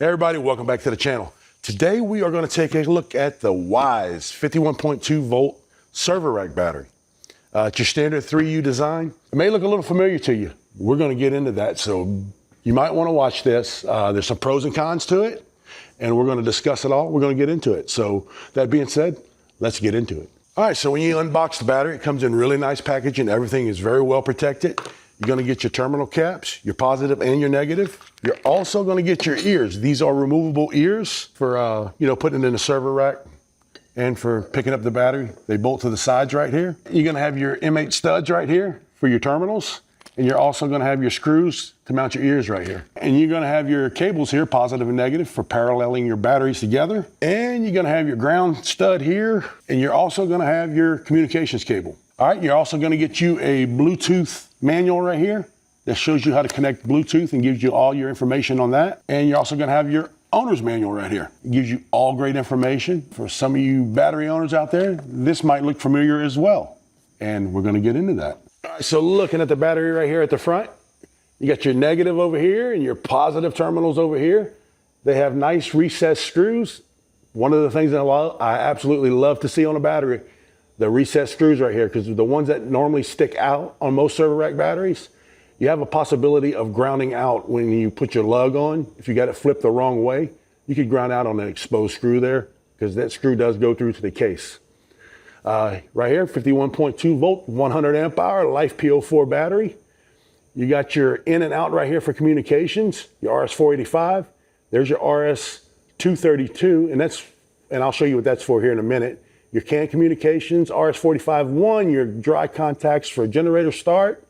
Hey everybody, welcome back to the channel. Today we are going to take a look at the WEIZE 51.2V server rack battery. It's your standard 3U design. It may look a little familiar to you. We're going to get into that, so you might want to watch this. There's some pros and cons to it, and we're going to discuss it all. We're going to get into it. So that being said, let's get into it. All right, so when you unbox the battery, it comes in really nice packaging. Everything is very well protected. You're going to get your terminal caps, your positive and your negative. You're also going to get your ears. These are removable ears for, putting it in a server rack and for picking up the battery. They bolt to the sides right here. You're going to have your M8 studs right here for your terminals. And you're also going to have your screws to mount your ears right here. And you're going to have your cables here, positive and negative, for paralleling your batteries together. And you're going to have your ground stud here. And you're also going to have your communications cable. All right, you're also going to get you a Bluetooth manual right here that shows you how to connect Bluetooth and gives you all your information on that. And you're also going to have your owner's manual right here. It gives you all great information. For some of you battery owners out there, this might look familiar as well. And we're going to get into that. All right, so looking at the battery right here at the front, you got your negative over here and your positive terminals over here. They have nice recessed screws. One of the things that I absolutely love to see on a battery, the recessed screws right here, because the ones that normally stick out on most server rack batteries, you have a possibility of grounding out when you put your lug on. If you got it flipped the wrong way, you could ground out on an exposed screw there, because that screw does go through to the case. Right here, 51.2V, 100 amp hour, Life PO4 battery. You got your in and out right here for communications, your RS485. There's your RS232, and I'll show you what that's for here in a minute. Your CAN communications, RS451, your dry contacts for generator start,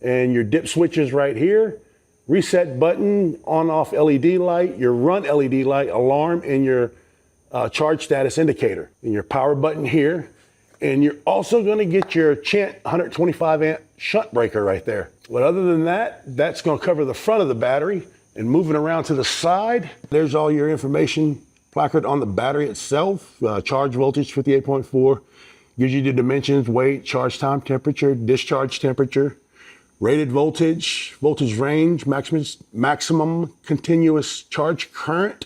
and your dip switches right here. Reset button, on off LED light, your run LED light, alarm, and your charge status indicator. And your power button here. And you're also gonna get your Chant 125 amp shunt breaker right there. But other than that, that's gonna cover the front of the battery. And moving around to the side, there's all your information placard on the battery itself. Charge voltage 58.4, gives you the dimensions, weight, charge time, temperature, discharge temperature, rated voltage, voltage range, maximum continuous charge current,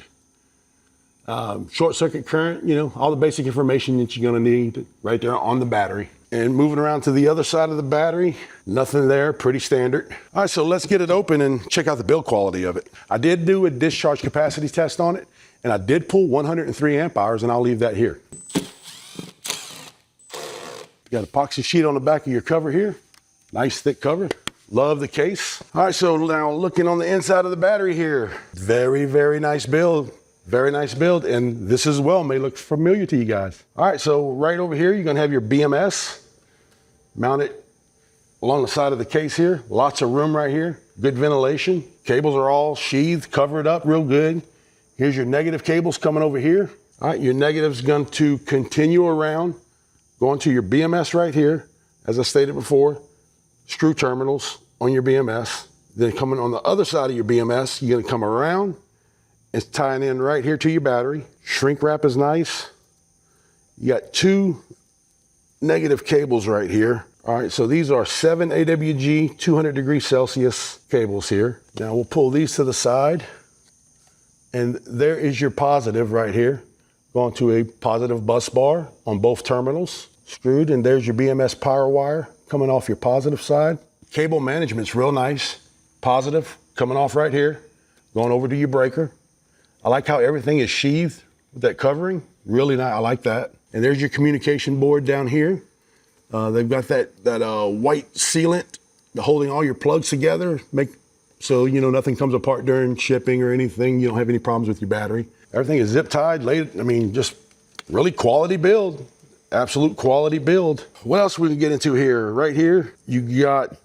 short circuit current, all the basic information that you're going to need right there on the battery. And moving around to the other side of the battery, nothing there, pretty standard. All right, so let's get it open and check out the build quality of it. I did do a discharge capacity test on it, and I did pull 103 amp hours, and I'll leave that here. You got an epoxy sheet on the back of your cover here. Nice thick cover. Love the case. All right, so now looking on the inside of the battery here. Very, very nice build. Very nice build, and this as well may look familiar to you guys. All right, so right over here, you're gonna have your BMS mounted along the side of the case here. Lots of room right here, good ventilation. Cables are all sheathed, covered up real good. Here's your negative cables coming over here. All right, your negative's going to continue around, going to your BMS right here. As I stated before, screw terminals on your BMS. Then coming on the other side of your BMS, you're gonna come around. It's tying in right here to your battery. Shrink wrap is nice. You got two negative cables right here. All right, so these are 7 AWG 200 degrees Celsius cables here. Now we'll pull these to the side. And there is your positive right here, going to a positive bus bar on both terminals, screwed. And there's your BMS power wire coming off your positive side. Cable management's real nice. Positive coming off right here, going over to your breaker. I like how everything is sheathed with that covering. Really nice, I like that. And there's your communication board down here. They've got that white sealant holding all your plugs together, so nothing comes apart during shipping or anything. You don't have any problems with your battery. Everything is zip tied, just really quality build. Absolute quality build. What else we can get into here? Right here, you got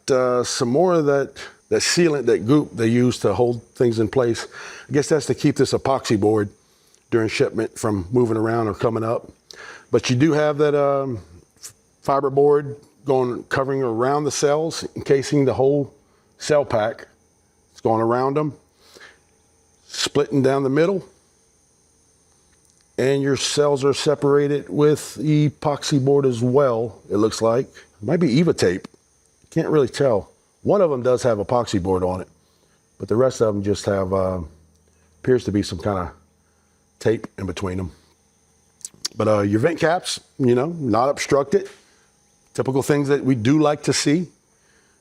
some more of that sealant, that goop they use to hold things in place. I guess that's to keep this epoxy board during shipment from moving around or coming up. But you do have that fiber board covering around the cells, encasing the whole cell pack. It's going around them, splitting down the middle. And your cells are separated with epoxy board as well, it looks like. It might be EVA tape, can't really tell. One of them does have epoxy board on it, but the rest of them just have appears to be some kind of tape in between them. But your vent caps, you know, not obstructed. Typical things that we do like to see.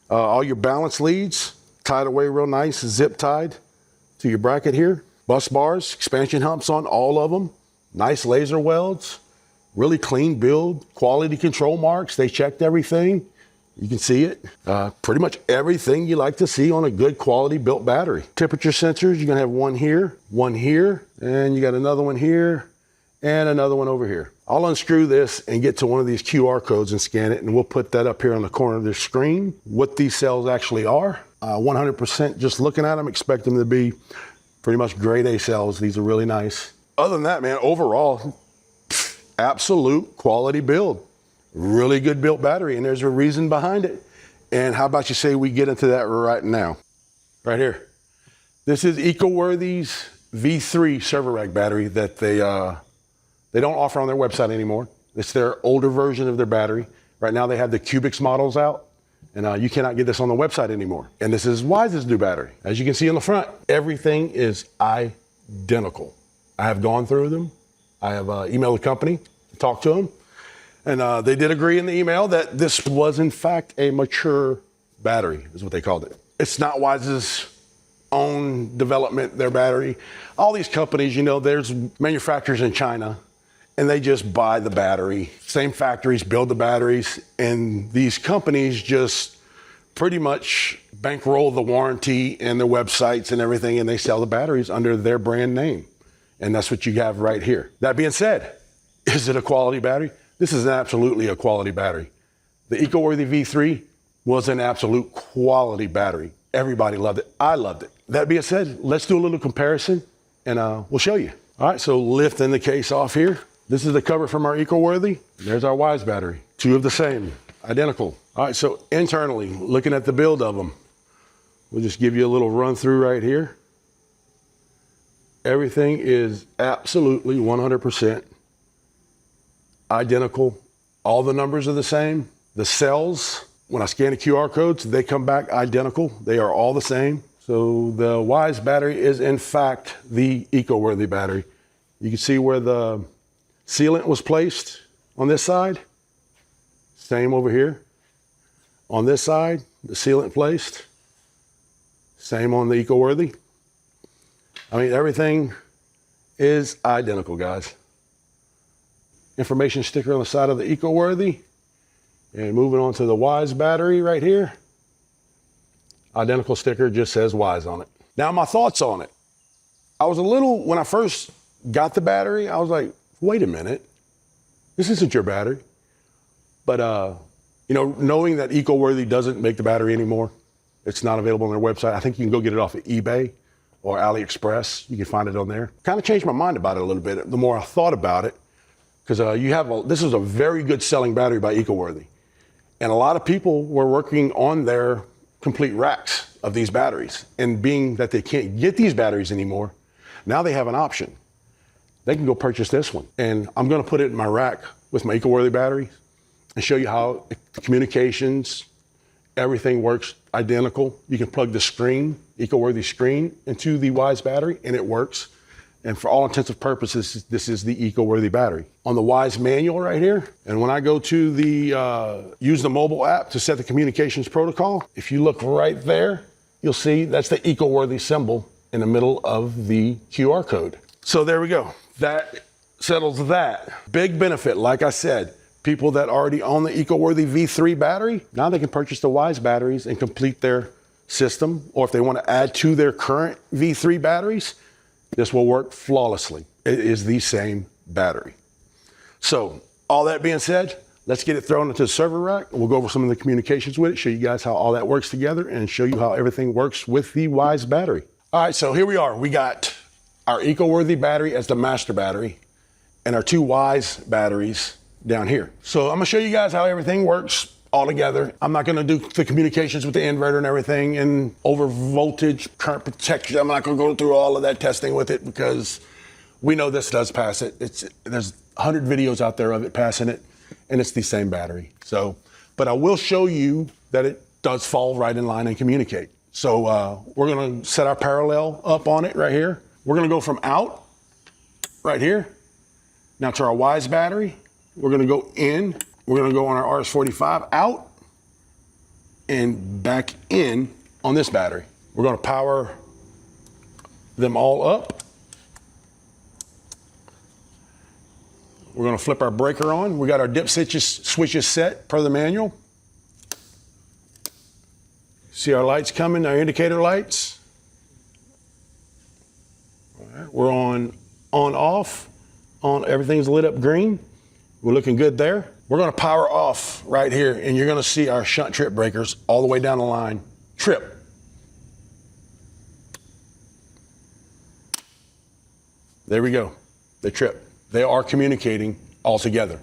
All your balance leads tied away real nice, zip tied to your bracket here. Bus bars, expansion humps on all of them. Nice laser welds, really clean build, quality control marks. They checked everything. You can see it. Pretty much everything you like to see on a good quality built battery. Temperature sensors, you're gonna have one here, and you got another one here, and another one over here. I'll unscrew this and get to one of these QR codes and scan it, and we'll put that up here on the corner of the screen, what these cells actually are. 100% just looking at them, expect them to be pretty much grade A cells. These are really nice. Other than that, man, overall, absolute quality build. Really good built battery, and there's a reason behind it. And how about you say we get into that right now? Right here. This is EcoWorthy's V3 server rack battery that they don't offer on their website anymore. It's their older version of their battery. Right now they have the Cubics models out, and you cannot get this on the website anymore. And this is WEIZE's new battery. As you can see on the front, everything is identical. I have gone through them. I have emailed the company, talked to them, and they did agree in the email that this was in fact a mature battery, is what they called it. It's not WEIZE's own development, their battery. All these companies, you know, there's manufacturers in China, and they just buy the battery. Same factories build the batteries, and these companies just pretty much bankroll the warranty and their websites and everything, and they sell the batteries under their brand name. And that's what you have right here. That being said, is it a quality battery? This is absolutely a quality battery. The EcoWorthy V3 was an absolute quality battery. Everybody loved it. I loved it. That being said, let's do a little comparison, and we'll show you. All right, so lifting the case off here. This is the cover from our EcoWorthy. There's our WEIZE battery. Two of the same, identical. All right, so internally, looking at the build of them, we'll just give you a little run through right here. Everything is absolutely 100% identical. All the numbers are the same. The cells, when I scan the QR codes, they come back identical. They are all the same. So the WEIZE battery is in fact the EcoWorthy battery. You can see where the sealant was placed on this side. Same over here. On this side, the sealant placed. Same on the EcoWorthy. I mean, everything is identical, guys. Information sticker on the side of the EcoWorthy. And moving on to the WEIZE battery right here. Identical sticker, just says WEIZE on it. Now, my thoughts on it. I was a little, when I first got the battery, I was like, wait a minute. This isn't your battery. But, you know, knowing that EcoWorthy doesn't make the battery anymore, it's not available on their website. I think you can go get it off of eBay or AliExpress. You can find it on there. Kind of changed my mind about it a little bit the more I thought about it, because this is a very good selling battery by EcoWorthy. And a lot of people were working on their complete racks of these batteries. And being that they can't get these batteries anymore, now they have an option. They can go purchase this one. And I'm gonna put it in my rack with my EcoWorthy batteries and show you how the communications, everything works identical. You can plug the screen, EcoWorthy screen, into the WEIZE battery, and it works. And for all intents and purposes, this is the EcoWorthy battery. On the WEIZE manual right here, and when I go to the use the mobile app to set the communications protocol, if you look right there, you'll see that's the EcoWorthy symbol in the middle of the QR code. So there we go. That settles that. Big benefit, like I said, people that already own the EcoWorthy V3 battery, now they can purchase the WEIZE batteries and complete their system. Or if they want to add to their current V3 batteries, this will work flawlessly. It is the same battery. So all that being said, let's get it thrown into the server rack. We'll go over some of the communications with it, show you guys how all that works together, and show you how everything works with the WEIZE battery. All right, so here we are. We got our EcoWorthy battery as the master battery and our two WEIZE batteries down here. So I'm gonna show you guys how everything works all together. I'm not gonna do the communications with the inverter and everything and over voltage, current protection. I'm not gonna go through all of that testing with it because we know this does pass it. There's 100 videos out there of it passing it, and it's the same battery. So, but I will show you that it does fall right in line and communicate. So we're gonna set our parallel up on it right here. We're gonna go from out, right here, now to our WEIZE battery. We're gonna go in, we're gonna go on our RS-45 out, and back in on this battery. We're gonna power them all up. We're gonna flip our breaker on. We got our dip switches set per the manual. See our lights coming, our indicator lights. All right, we're on off, on, everything's lit up green. We're looking good there. We're gonna power off right here, and you're gonna see our shunt trip breakers all the way down the line trip. There we go, they trip. They are communicating all together.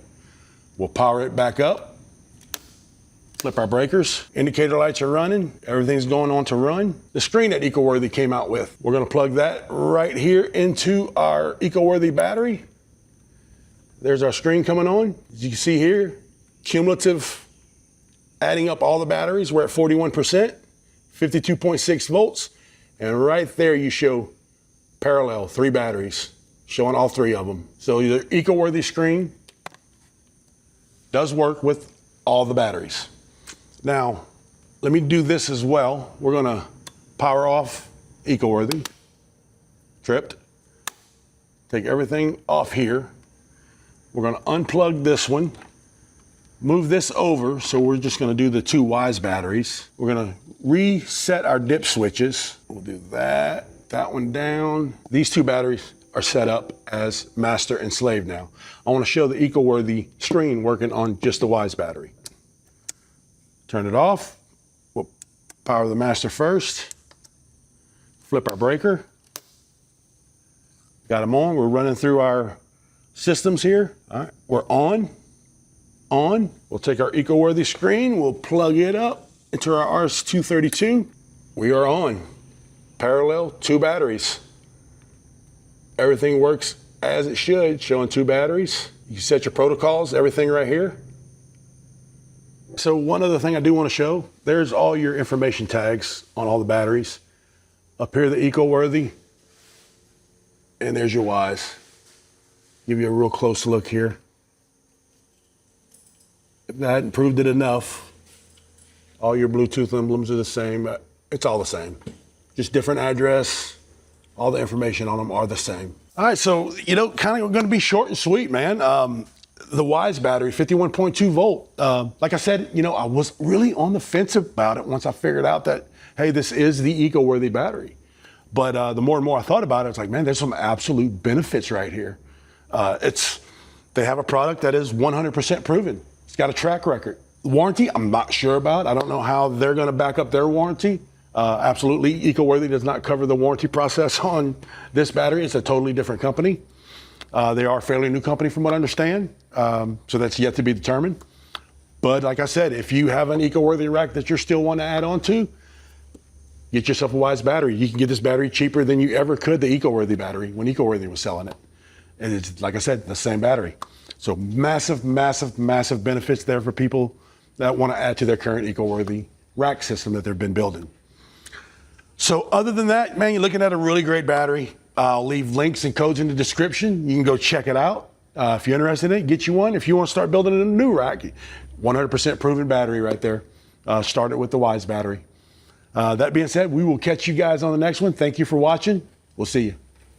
We'll power it back up, flip our breakers, indicator lights are running, everything's going on to run. The screen that EcoWorthy came out with, we're gonna plug that right here into our EcoWorthy battery. There's our screen coming on. As you can see here, cumulative, adding up all the batteries, we're at 41%, 52.6 volts, and right there you show parallel, 3 batteries, showing all 3 of them. So the EcoWorthy screen does work with all the batteries. Now, let me do this as well. We're gonna power off EcoWorthy, tripped, take everything off here. We're gonna unplug this one, move this over, so we're just gonna do the 2 WEIZE batteries. We're gonna reset our dip switches. We'll do that one down. These 2 batteries are set up as master and slave now. I wanna show the EcoWorthy screen working on just the WEIZE battery. Turn it off. We'll power the master first. Flip our breaker. Got them on. We're running through our systems here. All right, we're on. We'll take our EcoWorthy screen. We'll plug it up into our RS-232. We are on. Parallel, 2 batteries. Everything works as it should, showing 2 batteries. You set your protocols, everything right here. So one other thing I do want to show, there's all your information tags on all the batteries. Up here, the EcoWorthy, and there's your WEIZE. Give you a real close look here. If I hadn't proved it enough, all your Bluetooth emblems are the same. It's all the same. Just different address. All the information on them are the same. All right, so, kind of going to be short and sweet, man. The WEIZE battery, 51.2 volt. Like I said, I was really on the fence about it once I figured out that, hey, this is the EcoWorthy battery. But the more and more I thought about it, it's like, man, there's some absolute benefits right here. They have a product that is 100% proven. It's got a track record. Warranty, I'm not sure about. I don't know how they're going to back up their warranty. Absolutely, EcoWorthy does not cover the warranty process on this battery. It's a totally different company. They are a fairly new company from what I understand, so that's yet to be determined. But like I said, if you have an EcoWorthy rack that you're still want to add on to, get yourself a WEIZE battery. You can get this battery cheaper than you ever could the EcoWorthy battery when EcoWorthy was selling it. And it's, like I said, the same battery. So massive, massive, massive benefits there for people that want to add to their current EcoWorthy rack system that they've been building. So other than that, man, you're looking at a really great battery. I'll leave links and codes in the description. You can go check it out. If you're interested in it, get you one. If you want to start building a new rack, 100% proven battery right there. Start it with the WEIZE battery. That being said, we will catch you guys on the next one. Thank you for watching. We'll see you.